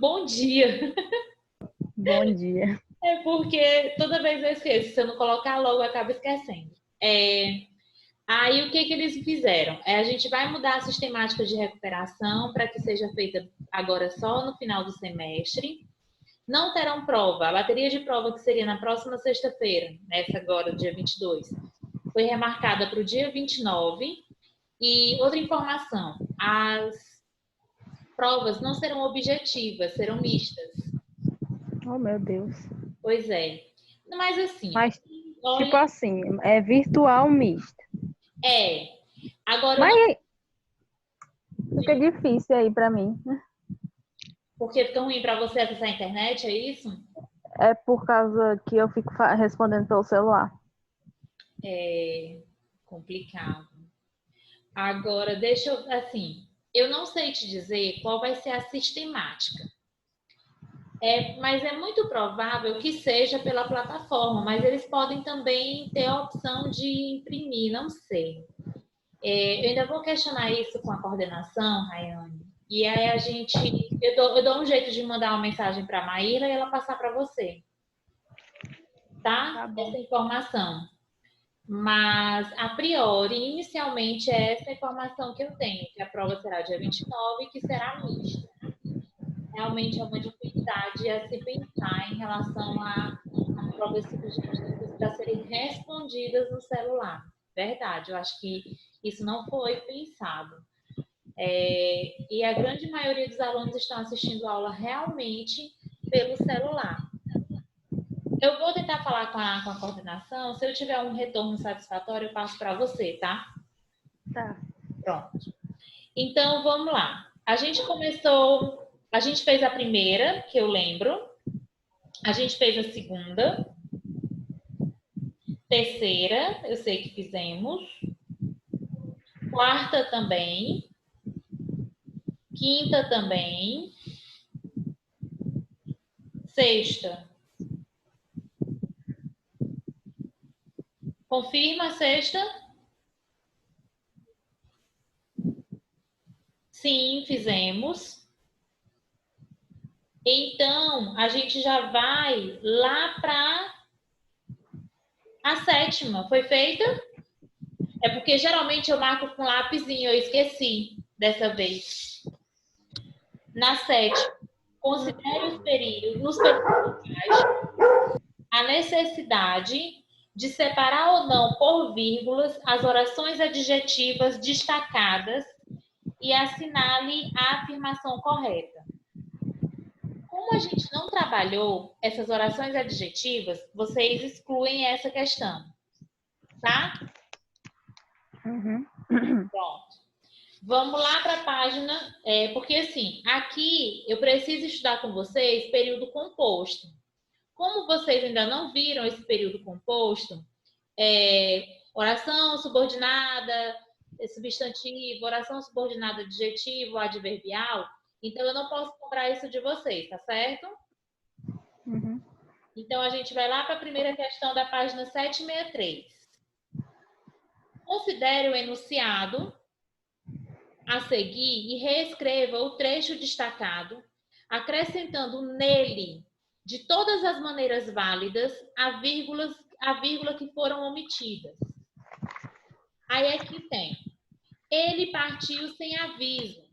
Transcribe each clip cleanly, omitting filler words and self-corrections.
Bom dia. Bom dia. É porque toda vez eu esqueço. Se eu não colocar logo, eu acabo esquecendo. Aí o que que eles fizeram? A gente vai mudar a sistemática de recuperação para que seja feita agora só no final do semestre. Não terão prova. A bateria de prova que seria na próxima sexta-feira, nessa agora, dia 22, foi remarcada para o dia 29. E outra informação, as provas não serão objetivas, serão mistas. Oh, meu Deus. Pois é. Mas assim, Mas, tipo olha, assim, é virtual misto. é. Agora eu não. Mas fica difícil aí pra mim. Porque fica ruim para você acessar a internet, é isso? É por causa que eu fico respondendo pelo celular. É complicado. Agora, deixa eu. Assim, eu não sei te dizer qual vai ser a sistemática. Mas é muito provável que seja pela plataforma, mas eles podem também ter a opção de imprimir, não sei. Eu ainda vou questionar isso com a coordenação, Rayane. E aí a gente. Eu dou um jeito de mandar uma mensagem para a Maíra e ela passar para você, tá? Tá bom. Essa informação. Mas, a priori, inicialmente, é essa informação que eu tenho, que a prova será dia 29 e que será mista. Realmente é uma dificuldade a se pensar em relação às provas subjetivas para serem respondidas no celular. Verdade, eu acho que isso não foi pensado. E a grande maioria dos alunos estão assistindo a aula realmente pelo celular. Eu vou tentar falar com a coordenação. Se eu tiver um retorno satisfatório, eu passo para você, tá? Tá. Pronto. Então, vamos lá. A gente começou, a gente fez a primeira, que eu lembro. A gente fez a segunda. Terceira, eu sei que fizemos. Quarta também. Quinta também. Sexta. Confirma a sexta? Sim, fizemos. Então, a gente já vai lá para a sétima. Foi feita? É porque geralmente eu marco com lápisinho, eu esqueci dessa vez. Na sétima, considere os períodos, nos períodos abaixo, a necessidade de separar ou não por vírgulas as orações adjetivas destacadas e assinale a afirmação correta. Como a gente não trabalhou essas orações adjetivas, vocês excluem essa questão, tá? Uhum. Pronto. Vamos lá para a página, porque assim, aqui eu preciso estudar com vocês período composto. Como vocês ainda não viram esse período composto, oração subordinada, substantivo, oração subordinada adjetivo, adverbial, então eu não posso cobrar isso de vocês, tá certo? Uhum. Então a gente vai lá para a primeira questão da página 763. Considere o enunciado a seguir e reescreva o trecho destacado, acrescentando nele, de todas as maneiras válidas, a vírgula que foram omitidas. Aí aqui tem: ele partiu sem aviso.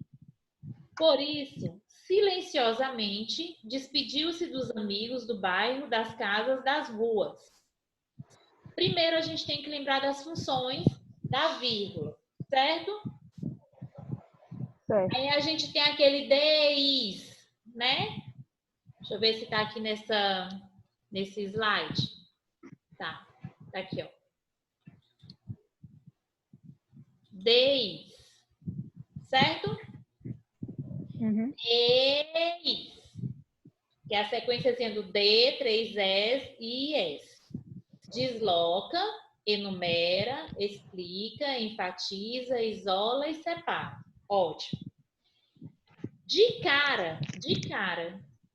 Por isso, silenciosamente, despediu-se dos amigos do bairro, das casas, das ruas. Primeiro, a gente tem que lembrar das funções da vírgula, certo? Certo. Aí a gente tem aquele DIs, né? Deixa eu ver se tá aqui nesse slide. Tá aqui, ó. DIs, certo? Uhum. DIs, que é a sequenciazinha do D, 3S e S. Desloca, enumera, explica, enfatiza, isola e separa. Ótimo. De cara,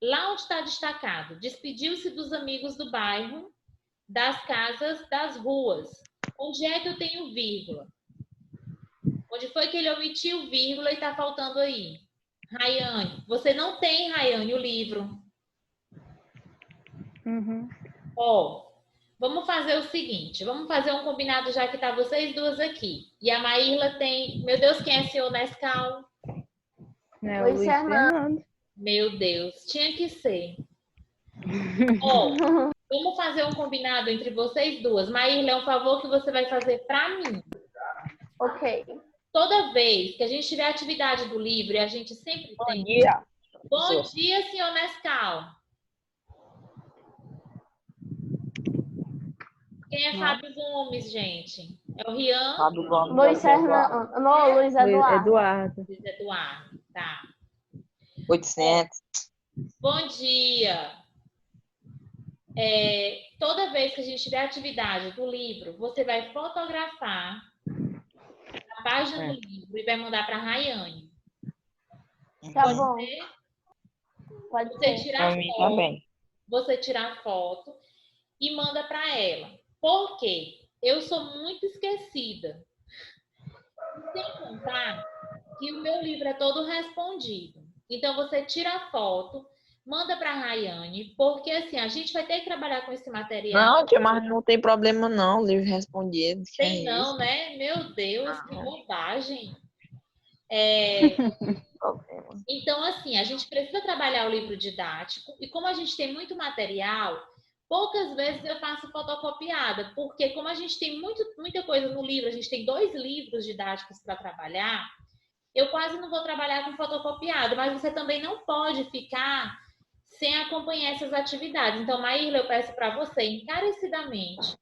lá onde está destacado, despediu-se dos amigos do bairro, das casas, das ruas. Onde é que eu tenho vírgula? Onde foi que ele omitiu vírgula e está faltando aí? Rayane, você não tem, Rayane, o livro. Ó, vamos fazer o seguinte, vamos fazer um combinado já que tá vocês duas aqui. E a Maíla tem... Meu Deus, quem é senhor Nescau? É o Luiz Fernando. Meu Deus, tinha que ser. Ó, vamos fazer um combinado entre vocês duas. Maíla, é um favor que você vai fazer pra mim. Ok. Toda vez que a gente tiver atividade do livro, e a gente sempre tem... Bom dia. Bom dia, senhor Nescau. Quem é Fábio Gomes, gente? É o Rian? Fábio Gomes. Luiz Fernando. Não, Luiz Eduardo. Eduardo. Luiz Eduardo, tá. 800. Bom dia. Toda vez que a gente tiver atividade do livro, você vai fotografar a página do livro e vai mandar para a Rayane. Tá Pode bom. ser? Pode Você ser. tirar Pra mim foto, também. você tirar foto e manda para ela. Por quê? Eu sou muito esquecida. Sem contar que o meu livro é todo respondido. Então, você tira a foto, manda para a Rayane, porque assim, a gente vai ter que trabalhar com esse material. Não, tia, mas não tem problema não. Livro respondido. Que Tem é não, isso? né? Meu Deus, que bobagem. Problema. Então, assim, a gente precisa trabalhar o livro didático e como a gente tem muito material, poucas vezes eu faço fotocopiada, porque como a gente tem muita coisa no livro, a gente tem 2 livros didáticos para trabalhar, eu quase não vou trabalhar com fotocopiado, mas você também não pode ficar sem acompanhar essas atividades. Então, Maíla, eu peço para você, encarecidamente,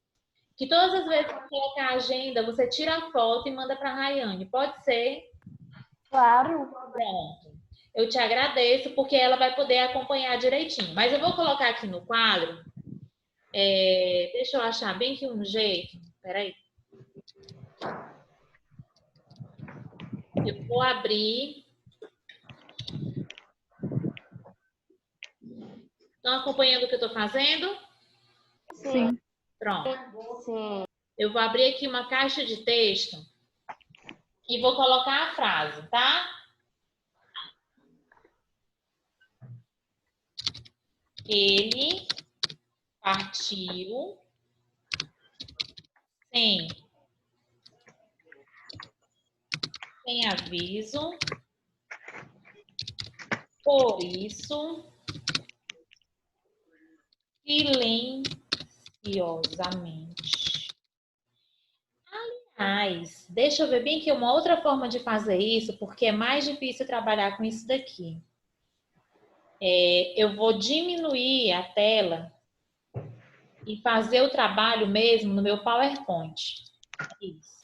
que todas as vezes que colocar a agenda, você tira a foto e manda para a Rayane. Pode ser? Claro. Pronto. Eu te agradeço, porque ela vai poder acompanhar direitinho. Mas eu vou colocar aqui no quadro. Deixa eu achar bem que um jeito. Peraí. Eu vou abrir. Estão acompanhando o que eu estou fazendo? Sim. Pronto. Sim. Eu vou abrir aqui uma caixa de texto e vou colocar a frase, tá? Ele partiu sem aviso, por isso, silenciosamente. Aliás, deixa eu ver bem que uma outra forma de fazer isso, porque é mais difícil trabalhar com isso daqui. Eu vou diminuir a tela e fazer o trabalho mesmo no meu PowerPoint. Isso.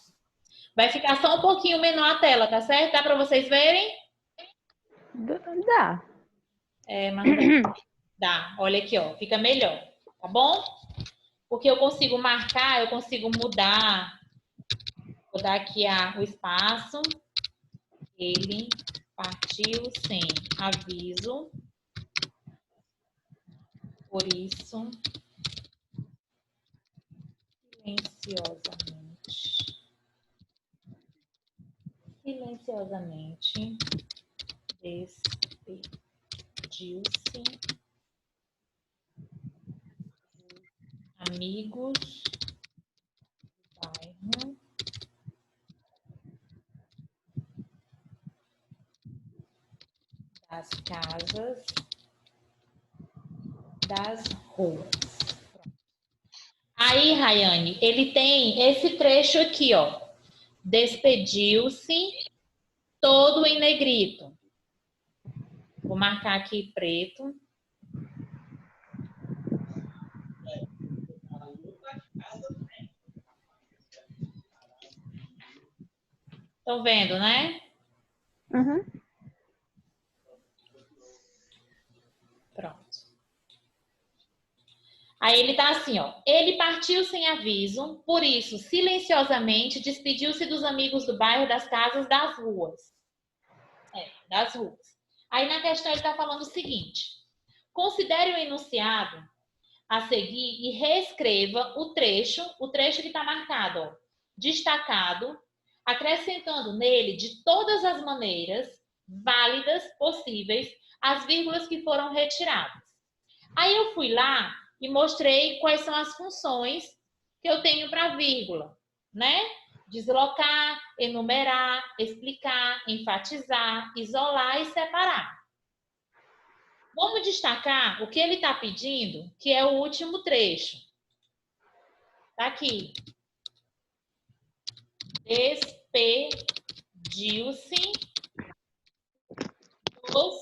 Vai ficar só um pouquinho menor a tela, tá certo? Dá para vocês verem? Dá. Mas dá. Olha aqui, ó. Fica melhor, tá bom? Porque eu consigo marcar, eu consigo mudar. Vou dar aqui o espaço. Ele partiu sem aviso. Por isso, silenciosamente despediu-se amigos do bairro, das casas, das ruas. Aí, Rayane, ele tem esse trecho aqui, ó. Despediu-se todo em negrito. Vou marcar aqui preto. Estão vendo, né? Uhum. Pronto. Aí ele tá assim, ó. Ele partiu sem aviso, por isso, silenciosamente, despediu-se dos amigos do bairro, das casas, das ruas. Das ruas. Aí na questão ele tá falando o seguinte. Considere o enunciado a seguir e reescreva o trecho que tá marcado, ó, destacado, acrescentando nele, de todas as maneiras, válidas possíveis as vírgulas que foram retiradas. Aí eu fui lá e mostrei quais são as funções que eu tenho para vírgula, né? Deslocar, enumerar, explicar, enfatizar, isolar e separar. Vamos destacar o que ele está pedindo, que é o último trecho. Tá aqui. Despediu-se dos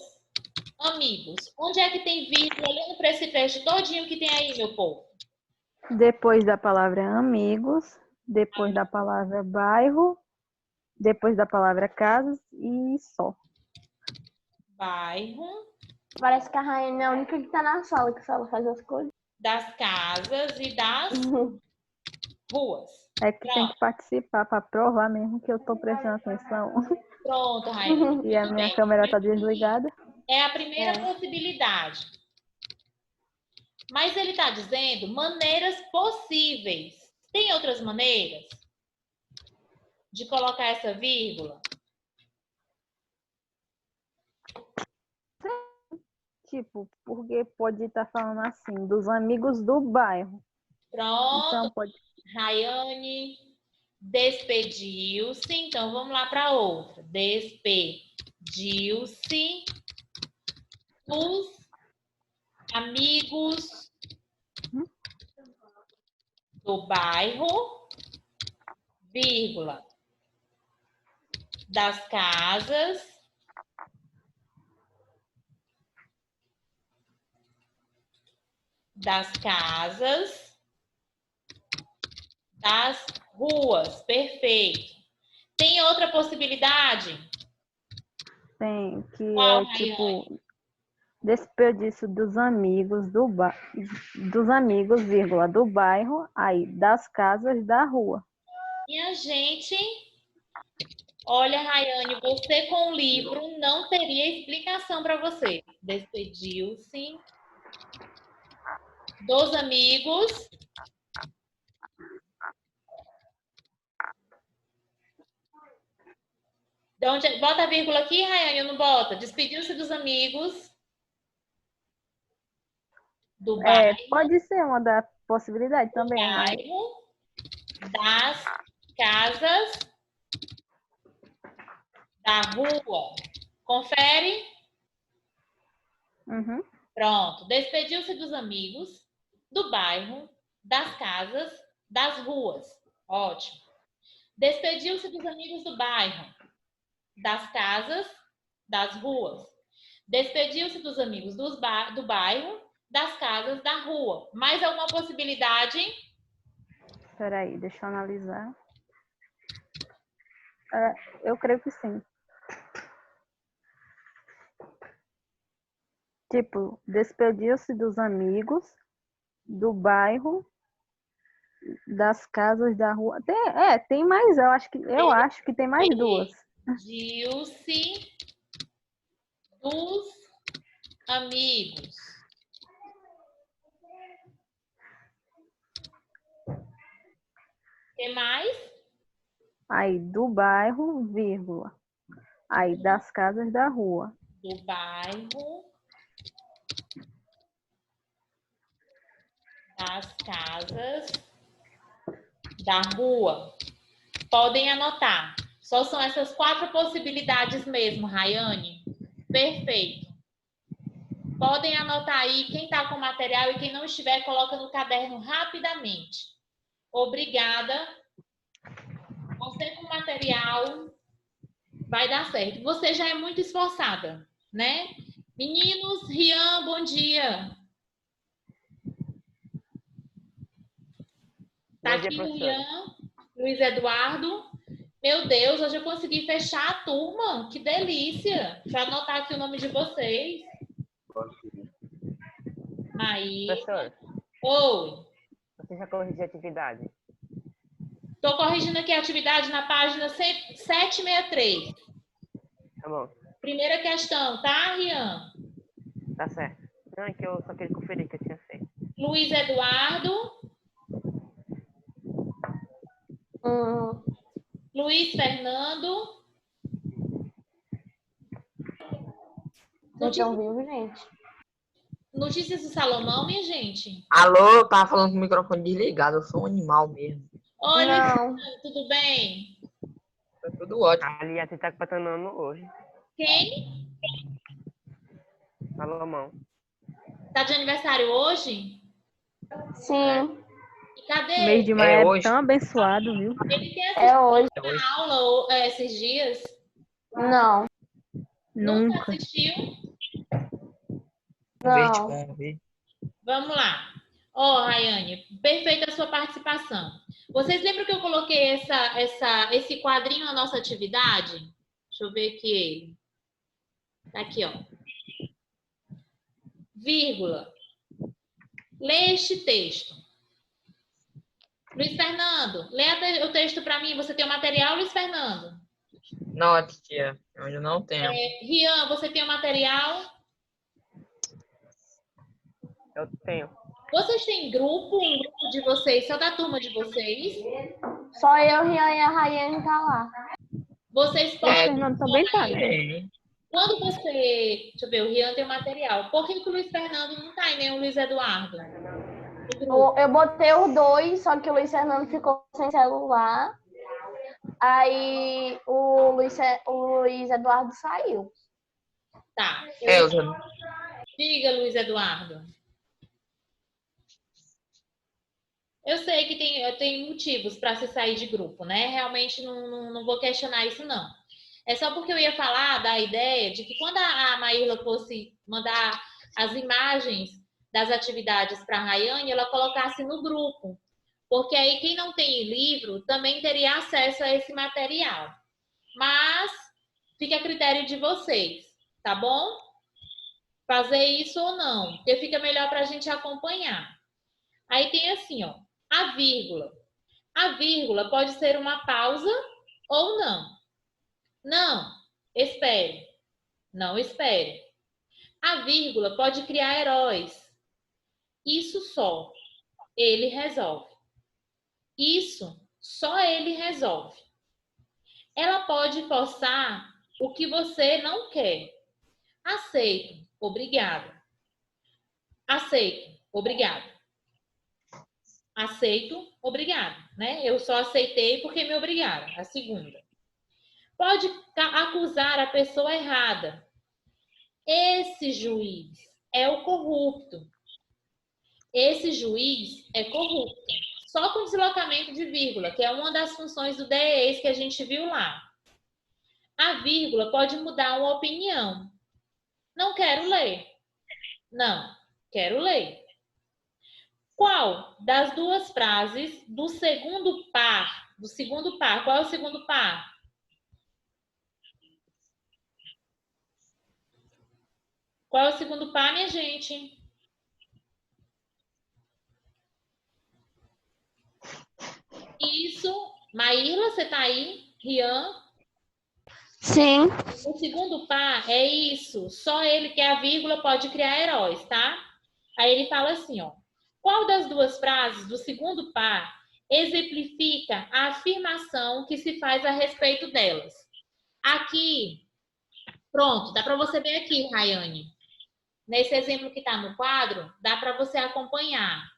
amigos. Onde é que tem vírgula? Olhando para esse trecho todinho que tem aí, meu povo. Depois da palavra amigos, depois da palavra bairro, depois da palavra casas e só. Bairro, Parece que a Raiane é a única que tá na sala, que só faz as coisas. das casas e das ruas. É que tem que participar para provar mesmo que eu tô prestando atenção. Pronto, Raíssa. E a Tudo minha bem. câmera tá desligada. É a primeira possibilidade. Mas ele está dizendo maneiras possíveis. Tem outras maneiras de colocar essa vírgula? Tipo, porque pode estar falando assim, dos amigos do bairro. Pronto, Então pode. Rayane despediu-se. Então vamos lá para outra. Despediu-se dos amigos do bairro, vírgula, das casas, das ruas. Perfeito. Tem outra possibilidade? Tem, que Qual, é tipo desperdício dos amigos dos amigos, vírgula, do bairro, aí das casas da rua. Minha gente, olha, Rayane, você com o livro não teria explicação para você. Despediu-se dos amigos. De onde, bota a vírgula aqui, Rayane, ou não bota? Despediu-se dos amigos do bairro. Pode ser uma da possibilidade também, mas Bairro, das casas, da rua. Confere? uhum. Pronto. Despediu-se dos amigos, do bairro, das casas, das ruas. Ótimo. Despediu-se dos amigos do bairro, das casas, das ruas. Despediu-se dos amigos do bairro, das casas, da rua. Mais alguma possibilidade? Espera aí, deixa eu analisar. Eu creio que sim. Tipo, despediu-se dos amigos, do bairro, das casas da rua. Tem mais, eu acho que tem mais duas. Despediu-se dos amigos. O que mais? Aí do bairro, vírgula. Aí das casas da rua. Do bairro, das casas, da rua. Podem anotar. Só são essas 4 possibilidades mesmo, Rayane. Perfeito. Podem anotar aí quem está com material e quem não estiver, coloca no caderno rapidamente. Obrigada. Você com material vai dar certo. Você já é muito esforçada, né? Meninos, Rian, bom dia. Tá aqui o Rian, Luiz Eduardo. Meu Deus, hoje eu consegui fechar a turma. Que delícia. Deixa eu anotar aqui o nome de vocês. Aí. Professor, Oi. você já corrigiu a atividade? Estou corrigindo aqui a atividade na página 763. Tá bom, Primeira questão, tá, Rian? tá certo. Não, é que eu só queria conferir que eu tinha feito. Luiz Eduardo. Luiz Fernando. Vocês estão Notícias, vivos, gente? notícias do Salomão, minha gente. Alô, eu tava falando com o microfone desligado, eu sou um animal mesmo. Oi, Não. Luciano, tudo bem? Tá tudo ótimo. A Alice tá completando ano hoje. Quem? Salomão. Tá de aniversário hoje? Sim, E cadê O mês ele? de maio é hoje. tão abençoado, viu? Ele tem é hoje. É hoje. essa aula esses dias? Não, Nunca Nunca. assistiu? Verde não. com verde. Vamos lá. Ó, Rayane, perfeita a sua participação. Vocês lembram que eu coloquei esse quadrinho na nossa atividade? Deixa eu ver aqui. Tá aqui, ó. Vírgula. Lê este texto. Luiz Fernando, lê o texto para mim. Você tem o material, Luiz Fernando? Não, tia, eu ainda não tenho. Rian, você tem o material? Eu tenho. Vocês têm um grupo de vocês, só da turma de vocês? Só eu, Rian e a Rayane tá lá. Vocês O podem. Fernando também tá, né? Tem. Quando você. Deixa eu ver, o Rian tem o material. Por que o Luiz Fernando não tá e nem o Luiz Eduardo? No grupo? Eu botei os dois, só que o Luiz Fernando ficou sem celular. Aí o Luiz Eduardo saiu. Tá. Eu Diga, Luiz Eduardo. Eu sei que tem motivos para se sair de grupo, né? Realmente não vou questionar isso, não. É só porque eu ia falar da ideia de que quando a Maíla fosse mandar as imagens das atividades para a Rayane, ela colocasse no grupo. Porque aí quem não tem livro também teria acesso a esse material. Mas fica a critério de vocês, tá bom? Fazer isso ou não, porque fica melhor para a gente acompanhar. Aí tem assim, ó, a vírgula. A vírgula pode ser uma pausa ou não. Não, espere. Não espere. A vírgula pode criar heróis. Isso só ele resolve. Isso só ele resolve. Ela pode forçar o que você não quer. Aceito, obrigado. Aceito, obrigado. Aceito, obrigado, né? Eu só aceitei porque me obrigaram. A segunda. Pode acusar a pessoa errada. Esse juiz é o corrupto. Esse juiz é corrupto. Só com deslocamento de vírgula, que é uma das funções do DES que a gente viu lá. A vírgula pode mudar uma opinião. Não quero ler. Não, quero ler. Qual das duas frases do segundo par? Qual é o segundo par? Qual é o segundo par, minha gente? Isso. Maíla, você tá aí? Rian? Sim. O segundo par é isso. Só ele que é a vírgula pode criar heróis, tá? Aí ele fala assim, ó. Qual das duas frases do segundo par exemplifica a afirmação que se faz a respeito delas? Aqui, pronto, dá para você ver aqui, Rayane. Nesse exemplo que está no quadro, dá para você acompanhar.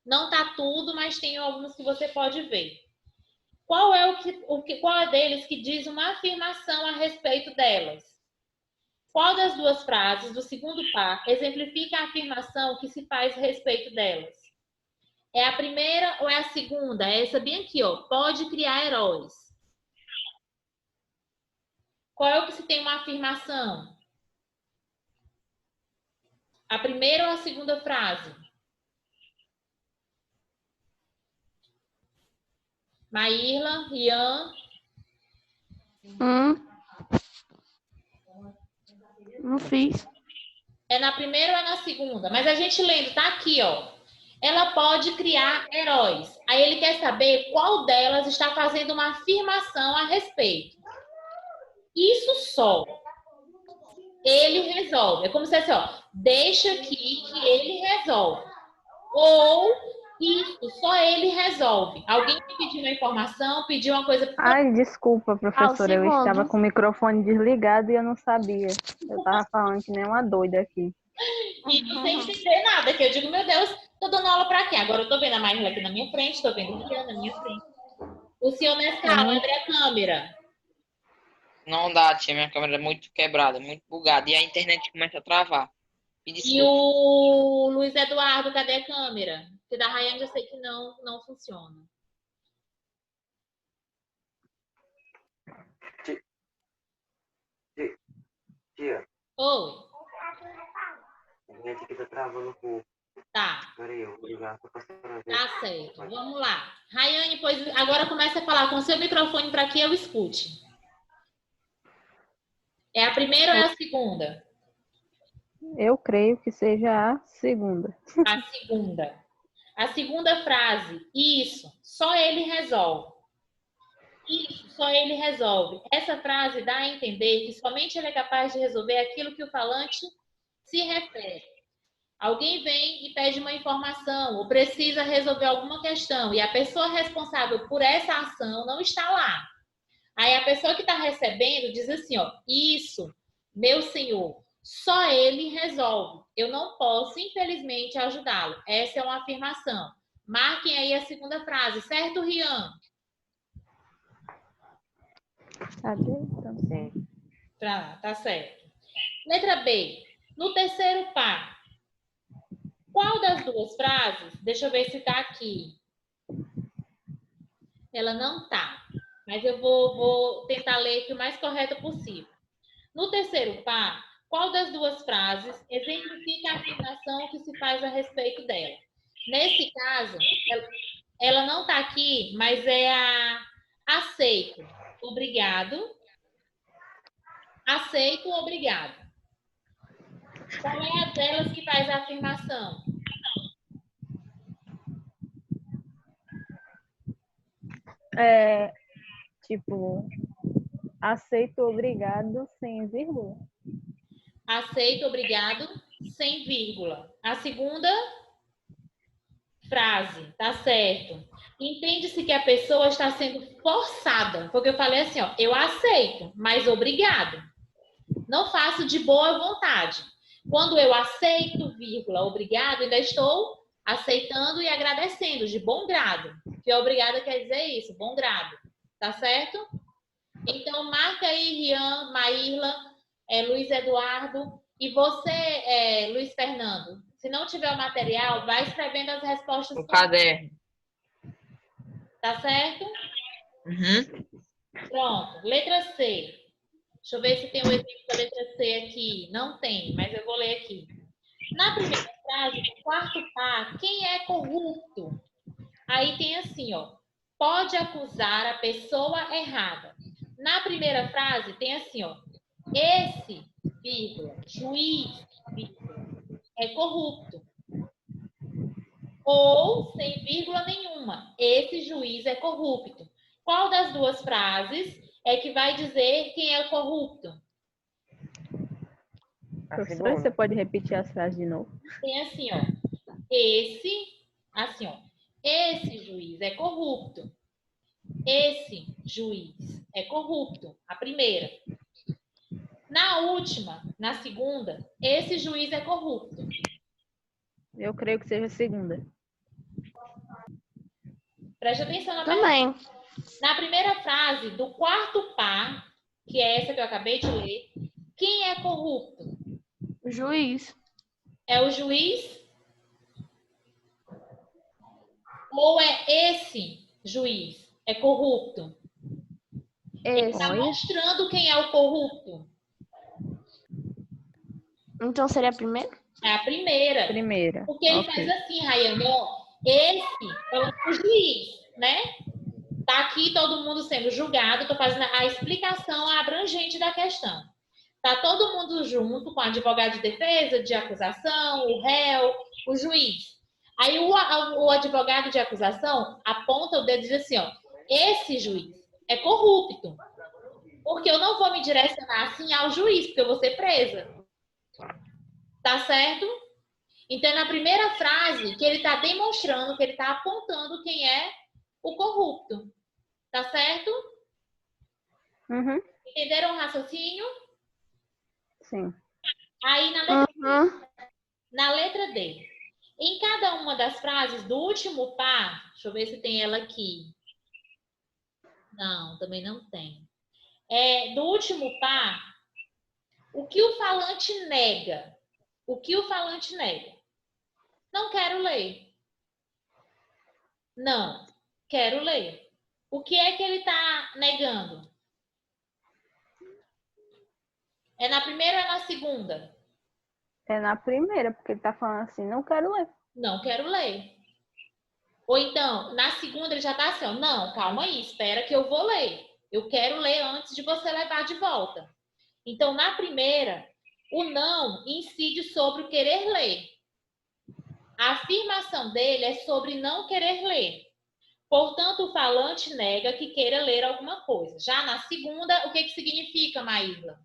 Não tá tudo, mas tem alguns que você pode ver. Qual é deles que diz uma afirmação a respeito delas? Qual das duas frases do segundo par exemplifica a afirmação que se faz a respeito delas? É a primeira ou é a segunda? É essa bem aqui, ó. Pode criar heróis. Qual é o que se tem uma afirmação? A primeira ou a segunda frase? Maíla, Rian. Não fiz. É na primeira ou é na segunda? Mas a gente lendo, tá aqui, ó. Ela pode criar heróis. Aí ele quer saber qual delas está fazendo uma afirmação a respeito. Isso só ele resolve. É como se assim, ó, deixa aqui que ele resolve. Ou Isso, só ele resolve. Alguém me pediu uma informação, pediu uma coisa. Ai, desculpa, professora, eu segundo. estava com o microfone desligado e eu não sabia. Eu tava falando que nem uma doida aqui. E não sem entender nada, que eu digo, meu Deus, tô dando aula pra quê? Agora eu tô vendo a Maíra aqui na minha frente, tô vendo o Rian na minha frente. O senhor Nescau, abre a câmera. Não dá, tia. Minha câmera é muito quebrada, muito bugada. E a internet começa a travar. Me E desculpe. o Luiz Eduardo, cadê a câmera? Porque da Rayane eu sei que não funciona. Tia, Oi, a gente aqui tá travando um pouco. tá. Peraí, eu vou ligar pra pastora. Tá certo. Vamos lá. Rayane, pois agora começa a falar com o seu microfone para que eu escute. É a primeira ou é a segunda? Eu creio que seja a segunda. A segunda. A segunda frase. Isso, só ele resolve. Isso, só ele resolve. Essa frase dá a entender que somente ele é capaz de resolver aquilo que o falante se refere. Alguém vem e pede uma informação ou precisa resolver alguma questão e a pessoa responsável por essa ação não está lá. Aí a pessoa que está recebendo diz assim, ó, isso, meu senhor, só ele resolve. Eu não posso, infelizmente, ajudá-lo. Essa é uma afirmação. Marquem aí a segunda frase, certo, Rian? Cadê? Então, Sim. Tá certo. Letra B. No terceiro par, qual das duas frases? Deixa eu ver se está aqui. Ela não está, mas eu vou tentar ler aqui o mais correto possível. No terceiro par, qual das duas frases exemplifica a afirmação que se faz a respeito dela? Nesse caso, ela não está aqui, mas é a aceito, obrigado. Aceito, obrigado. Qual é a delas que faz a afirmação? é, tipo, aceito, obrigado, sem vírgula. Aceito, obrigado, sem vírgula. A segunda frase, tá certo. Entende-se que a pessoa está sendo forçada, porque eu falei assim, ó, eu aceito, mas obrigado. Não faço de boa vontade. Quando eu aceito, vírgula, obrigado, ainda estou aceitando e agradecendo, de bom grado. Que obrigada quer dizer isso, bom grado. Tá certo? Então, marca aí, Rian, Maírla, Luiz Eduardo. E você, Luiz Fernando, se não tiver o material, vai escrevendo as respostas. O caderno. Tá certo? Uhum. Pronto. Letra C. Deixa eu ver se tem um exemplo da letra C aqui. Não tem, mas eu vou ler aqui. Na primeira frase, do quarto par, quem é corrupto? Aí tem assim, ó. Pode acusar a pessoa errada. Na primeira frase, tem assim, ó. Esse, vírgula, juiz, vírgula, é corrupto. Ou sem vírgula nenhuma. Esse juiz é corrupto. Qual das duas frases é que vai dizer quem é corrupto? A Professora, você segunda. pode repetir as frases de novo? Tem assim, ó. Esse, assim, ó. Esse juiz é corrupto. Esse juiz é corrupto. A primeira. Na última, na segunda, esse juiz é corrupto. Eu creio que seja a segunda. Preste atenção na pergunta. Também. Na primeira frase do quarto par, que é essa que eu acabei de ler, quem é corrupto? Juiz. É o juiz? Ou é esse juiz? É corrupto? Ele está Olha. mostrando quem é o corrupto. Então seria a primeira? É a primeira. Primeira. Porque ele Ok. faz assim, Rayane, ó. Esse é o juiz, né? Tá aqui todo mundo sendo julgado. Tô fazendo a explicação abrangente da questão. Tá todo mundo junto com o advogado de defesa, de acusação, o réu, o juiz. Aí o advogado de acusação aponta o dedo e diz assim, ó. Esse juiz é corrupto. Porque eu não vou me direcionar assim ao juiz, porque eu vou ser presa. Tá certo? Então, é na primeira frase que ele está demonstrando, que ele está apontando quem é o corrupto. Tá certo? Uhum. Entenderam o raciocínio? Sim. Aí, na letra D. Em cada uma das frases do último par, deixa eu ver se tem ela aqui. Não, também não tem. Do último par, o que o falante nega? O que o falante nega? Não quero ler. Não, quero ler. O que é que ele está negando? É na primeira ou é na segunda? É na primeira, porque ele tá falando assim, não quero ler. Não quero ler. Ou então, na segunda ele já tá assim, ó, não, calma aí, espera que eu vou ler. Eu quero ler antes de você levar de volta. Então, na primeira, o não incide sobre o querer ler. A afirmação dele é sobre não querer ler. Portanto, o falante nega que queira ler alguma coisa. Já na segunda, o que significa, Maísa?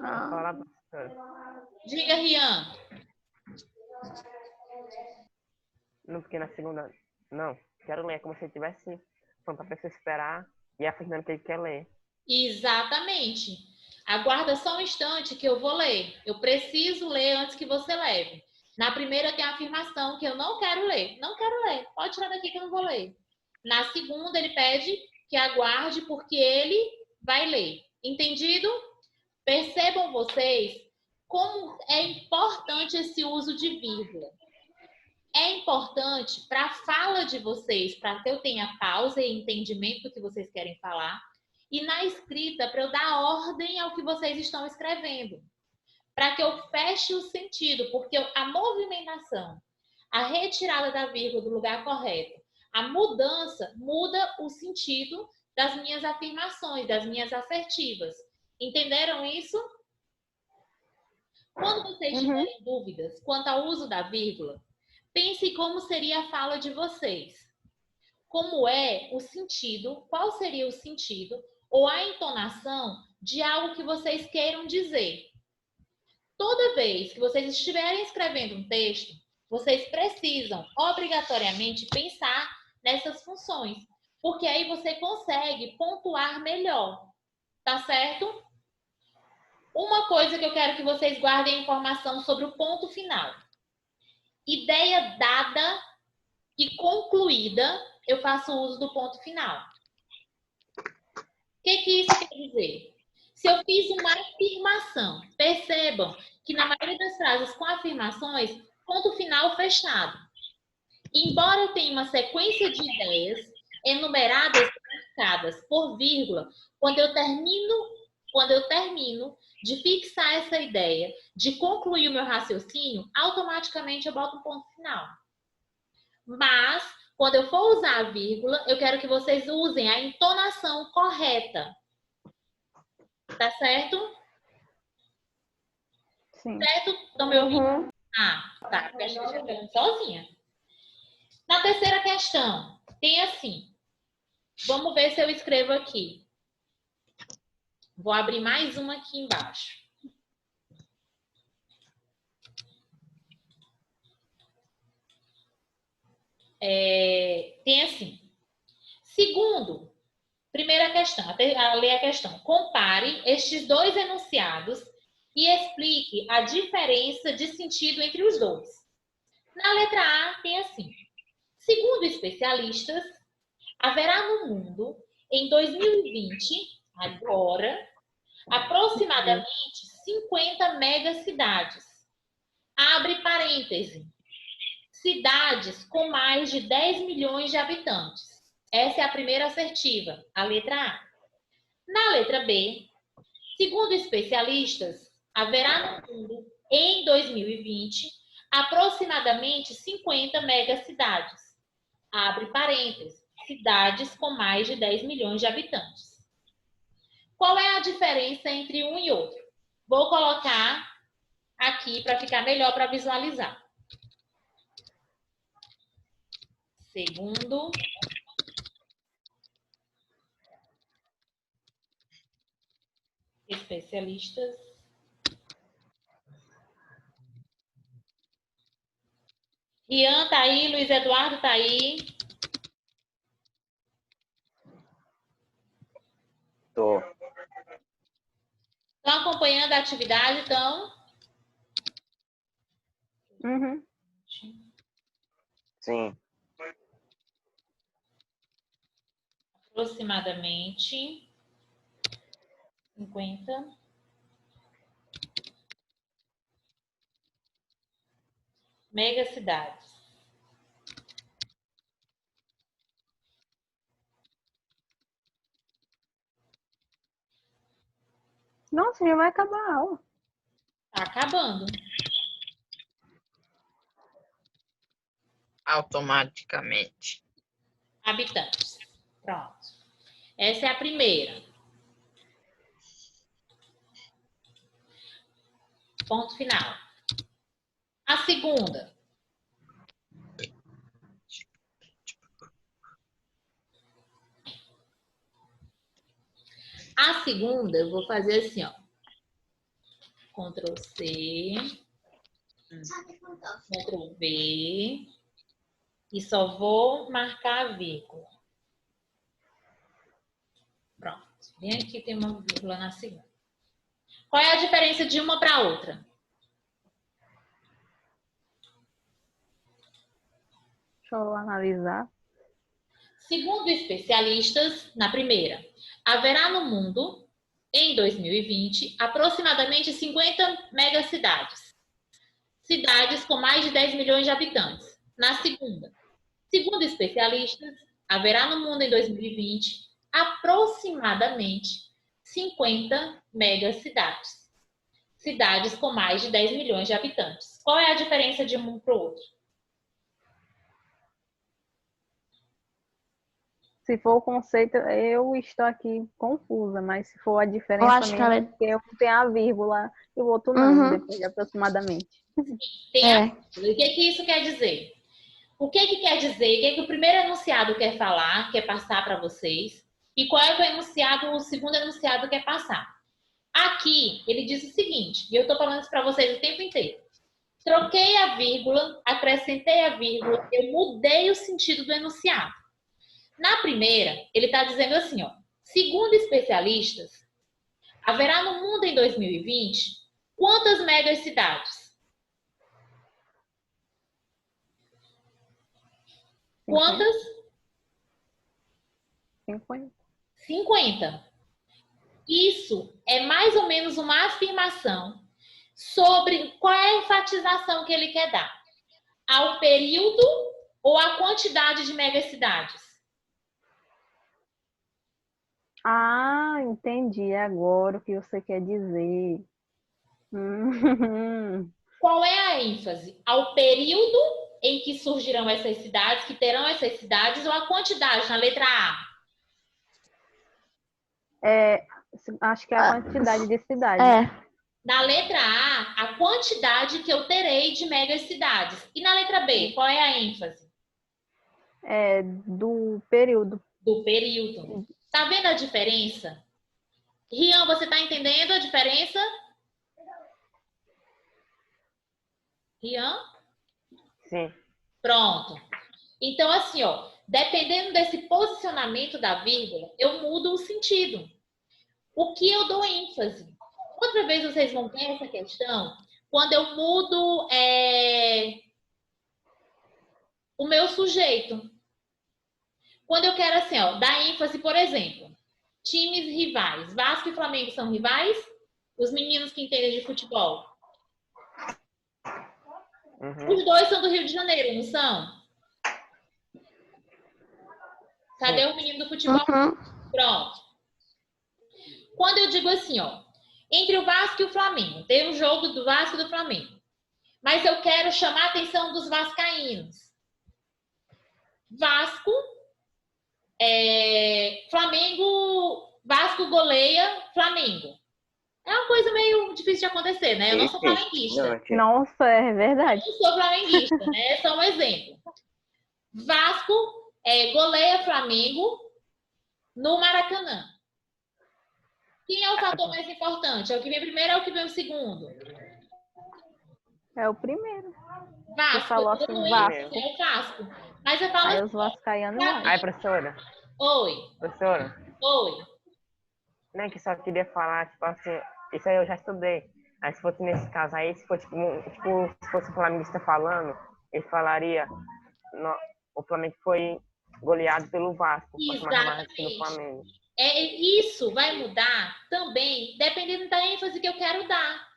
Fala bastante. Diga, Rian. Não, porque na segunda. Não, quero ler. É como se ele tivesse falando pra pessoa esperar e afirmando que ele quer ler. Exatamente. Aguarda só um instante que eu vou ler. Eu preciso ler antes que você leve. Na primeira tem a afirmação que eu não quero ler. Não quero ler. Pode tirar daqui que eu não vou ler. Na segunda, ele pede que aguarde porque ele vai ler. Entendido? Percebam vocês como é importante esse uso de vírgula. É importante para a fala de vocês, para que eu tenha pausa e entendimento do que vocês querem falar. E na escrita, para eu dar ordem ao que vocês estão escrevendo. Para que eu feche o sentido, porque a movimentação, a retirada da vírgula do lugar correto, a mudança muda o sentido das minhas afirmações, das minhas assertivas. Entenderam isso? Quando vocês tiverem dúvidas quanto ao uso da vírgula, pense como seria a fala de vocês. Como é o sentido, qual seria o sentido ou a entonação de algo que vocês queiram dizer. Toda vez que vocês estiverem escrevendo um texto, vocês precisam obrigatoriamente pensar nessas funções, porque aí você consegue pontuar melhor, tá certo? Uma coisa que eu quero que vocês guardem informação sobre o ponto final. Ideia dada e concluída, eu faço uso do ponto final. O que isso quer dizer? Se eu fiz uma afirmação, percebam que na maioria das frases com afirmações, ponto final fechado. Embora eu tenha uma sequência de ideias enumeradas e marcadas por vírgula, quando eu termino de fixar essa ideia, de concluir o meu raciocínio, automaticamente eu boto um ponto final. Mas, quando eu for usar a vírgula, eu quero que vocês usem a entonação correta. Tá certo? Sim. Certo? Estão me ouvindo? Ah, tá. Porque a gente está falando sozinha. Na terceira questão, tem assim. Vamos ver se eu escrevo aqui. Vou abrir mais uma aqui embaixo. Tem assim. Segundo, primeira questão, a ler a questão. Compare estes dois enunciados e explique a diferença de sentido entre os dois. Na letra A, tem assim. Segundo especialistas, haverá no mundo, em 2020, agora, aproximadamente 50 megacidades. Abre parêntese. Cidades com mais de 10 milhões de habitantes. Essa é a primeira assertiva, a letra A. Na letra B, segundo especialistas, haverá no mundo, em 2020, aproximadamente 50 megacidades. Abre parênteses, cidades com mais de 10 milhões de habitantes. Qual é a diferença entre um e outro? Vou colocar aqui para ficar melhor para visualizar. Segundo Especialistas. Rian tá aí, Luiz Eduardo tá aí. Tô. Estão acompanhando a atividade, então? Uhum. Sim. Aproximadamente 50 megacidades. Nossa, já vai acabar a aula. Tá acabando. Automaticamente. Habitantes. Pronto. Essa é a primeira. Ponto final. A segunda. A segunda, eu vou fazer assim, ó. Ctrl C, Ctrl V, e só vou marcar a vírgula. Pronto. Vem aqui, tem uma vírgula na segunda. Qual é a diferença de uma para outra? Deixa eu analisar. Segundo especialistas, na primeira, haverá no mundo, em 2020, aproximadamente 50 megacidades. Cidades com mais de 10 milhões de habitantes. Na segunda, segundo especialistas, haverá no mundo em 2020 aproximadamente 50 megacidades. Cidades com mais de 10 milhões de habitantes. Qual é a diferença de um para o outro? Se for o conceito, eu estou aqui confusa, mas se for a Eu diferença acho que mesmo, ela é é... porque um tem a vírgula e o outro não, Uhum. depois de aproximadamente. Tem a... É. O que isso quer dizer? O que quer dizer? O que o primeiro enunciado quer falar, quer passar para vocês? E qual é o enunciado, o segundo enunciado quer passar? Aqui, ele diz o seguinte, e eu estou falando isso para vocês o tempo inteiro. Troquei a vírgula, acrescentei a vírgula, eu mudei o sentido do enunciado. Na primeira, ele está dizendo assim, ó, segundo especialistas, haverá no mundo em 2020 quantas megacidades? Quantas? 50. 50. Isso é mais ou menos uma afirmação sobre qual é a enfatização que ele quer dar. Ao período ou à quantidade de megacidades? Ah, entendi agora o que você quer dizer. Qual é a ênfase? Ao período em que surgirão essas cidades, que terão essas cidades, ou a quantidade, na letra A? Acho que é a quantidade de cidades. É. Na letra A, a quantidade que eu terei de megacidades. E na letra B, qual é a ênfase? Do período. Do período. Tá vendo a diferença? Rian, você tá entendendo a diferença? Rian? Sim. Pronto. Então, assim, ó, dependendo desse posicionamento da vírgula, eu mudo o sentido. O que eu dou ênfase? Outra vez vocês vão ver essa questão quando eu mudo o meu sujeito. Quando eu quero, assim, ó, dar ênfase, por exemplo, times rivais. Vasco e Flamengo são rivais? Os meninos que entendem de futebol. Uhum. Os dois são do Rio de Janeiro, não são? Cadê o menino do futebol? Uhum. Pronto. Quando eu digo assim, ó, entre o Vasco e o Flamengo, tem um jogo do Vasco e do Flamengo, mas eu quero chamar a atenção dos vascaínos. Vasco, Flamengo, Vasco goleia Flamengo. É uma coisa meio difícil de acontecer, né? Eu não sou flamenguista. Nossa, é verdade. Eu não sou flamenguista, né? É só um exemplo. Vasco goleia Flamengo no Maracanã. Quem é o fator mais importante? É o que vem primeiro ou é o que vem o segundo? É o primeiro. Vasco. Você falou Eu assim, tô no Vasco. índice, é o Vasco. Mas eu falo Aí assim, os vascaínos pra vai. mim. Aí, professora, Oi, professora, oi. né, que só queria falar, tipo assim, isso aí eu já estudei. Aí se fosse nesse caso aí, se for tipo, se fosse o flamenguista falando, ele falaria, no, o Flamengo foi goleado pelo Vasco, pra chamar mais aqui no Exatamente. Flamengo. Isso vai mudar também, dependendo da ênfase que eu quero dar.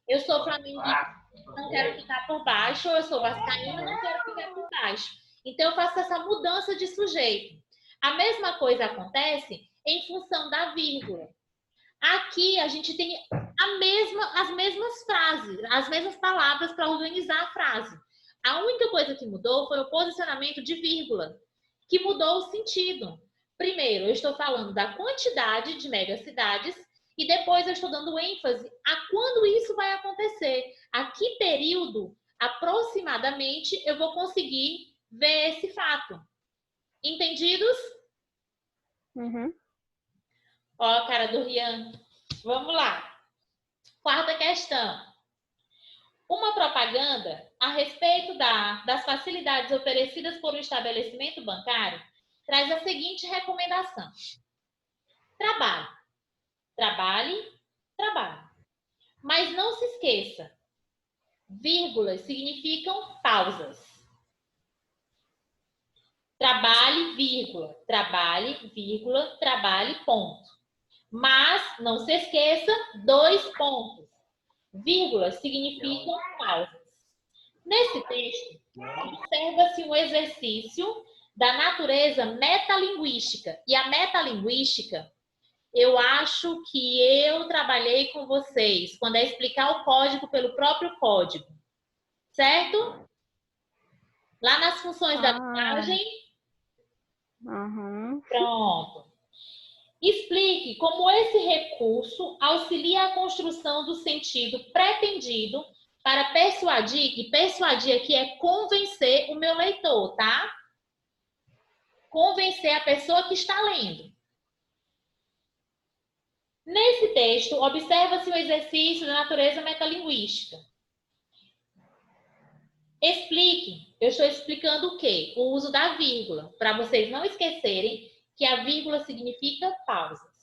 Eu sou flamenguista, não quero ficar por baixo, ou eu sou vascaína, não quero ficar por baixo. Então, eu faço essa mudança de sujeito. A mesma coisa acontece em função da vírgula. Aqui, a gente tem as mesmas frases, as mesmas palavras para organizar a frase. A única coisa que mudou foi o posicionamento de vírgula, que mudou o sentido. Primeiro, eu estou falando da quantidade de megacidades e depois eu estou dando ênfase a quando isso vai acontecer. A que período, aproximadamente, eu vou conseguir ver esse fato. Entendidos? Uhum. Ó a cara do Rian. Vamos lá. Quarta questão. Uma propaganda a respeito das facilidades oferecidas por um estabelecimento bancário traz a seguinte recomendação. Trabalhe, trabalhe, trabalhe. Mas não se esqueça, vírgulas significam pausas. Trabalhe, vírgula, trabalhe, ponto. Mas não se esqueça, 2 pontos. Vírgulas significam pausas. Nesse texto, observa-se um exercício da natureza metalinguística. E a metalinguística, eu acho que eu trabalhei com vocês quando é explicar o código pelo próprio código. Certo? Lá nas funções da linguagem. Uhum. Pronto. Explique como esse recurso auxilia a construção do sentido pretendido para persuadir, e persuadir aqui é convencer o meu leitor, tá? Convencer a pessoa que está lendo. Nesse texto, observa-se o exercício da natureza metalinguística. Explique. Eu estou explicando o quê? O uso da vírgula, para vocês não esquecerem que a vírgula significa pausas.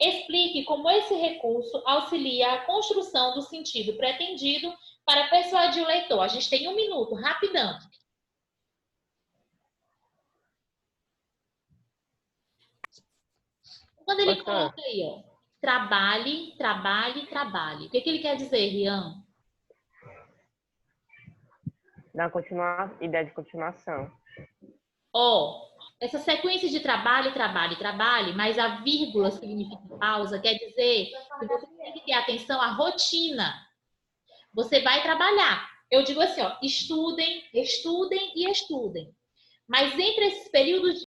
Explique como esse recurso auxilia a construção do sentido pretendido para persuadir o leitor. A gente tem 1 minuto, rapidão. Quando ele coloca aí, ó, trabalhe, trabalhe, trabalhe. O que ele quer dizer, Rian? Dá ideia de continuação. Ó, essa sequência de trabalho, trabalho, trabalho, mas a vírgula significa pausa, quer dizer que você tem que ter atenção à rotina. Você vai trabalhar. Eu digo assim, ó, estudem, estudem e estudem. Mas entre esses períodos